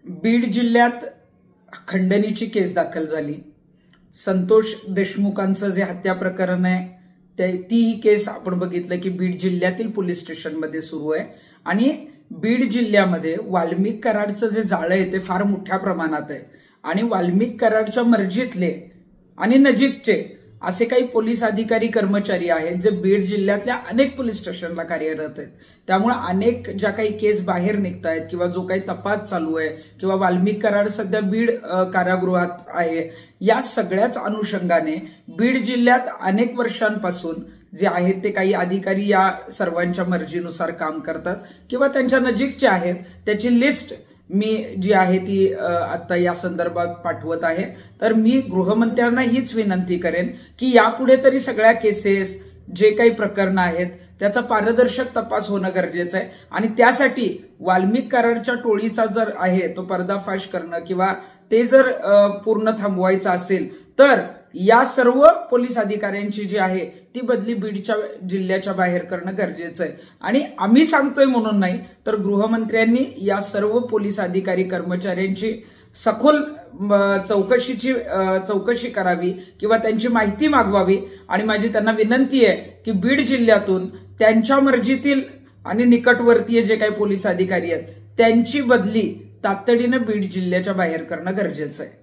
बीड जिल्ह्यात खंडणीची केस दाखल झाली। संतोष देशमुखांचं जे हत्या प्रकरण आहे ती ही केस आपण बघितलं की बीड जिल्ह्यातील पोलीस स्टेशनमध्ये सुरू आहे आणि बीड जिल्ह्यामध्ये वाल्मिक कराडचं जे जाळं आहे ते फार मोठ्या प्रमाणात आहे आणि वाल्मिक कराडच्या मर्जीतले आणि नजीकचे असे काही पोलीस अधिकारी कर्मचारी आहेत जे बीड जिल्ह्यातल्या अनेक पोलीस स्टेशनला कार्यरत आहेत। त्यामुळे अनेक ज्या काही केस बाहेर निघत आहेत किंवा जो काही तपास चालू आहे किंवा वाल्मिक कराड सध्या बीड कारागृहात आहे, या सगळ्याच अनुषंगाने बीड जिल्ह्यात अनेक वर्षांपासून जे आहेत ते काही अधिकारी या सर्वांच्या मर्जीनुसार काम करतात किंवा त्यांच्या नजीकचे आहेत। त्याची लिस्ट मी जी आहे ती आता या संदर्भात पाठवत आहे। तर मी गृहमंत्र्यांना हीच विनंती करेन की यापुढे तरी सगळ्या केसेस जे काही प्रकरण आहेत त्याचा पारदर्शक तपास होणं गरजेचं आहे आणि त्यासाठी वाल्मिक कराडच्या टोळीचा जर आहे तो पर्दाफाश करणं किंवा ते जर पूर्ण थांबवायचं असेल तर या सर्व पोलीस अधिकाऱ्यांची जी आहे ती बदली बीडच्या जिल्ह्याच्या बाहेर करणं गरजेचं आहे। आणि आम्ही सांगतोय म्हणून नाही तर गृहमंत्र्यांनी या सर्व पोलीस अधिकारी कर्मचाऱ्यांची सखोल चौकशी करावी किंवा त्यांची माहिती मागवावी आणि माझी त्यांना विनंती आहे की बीड जिल्ह्यातून त्यांच्या मर्जीतील आणि निकटवर्तीय जे काही पोलीस अधिकारी आहेत त्यांची बदली तातडीनं बीड जिल्ह्याच्या बाहेर करणं गरजेचं आहे।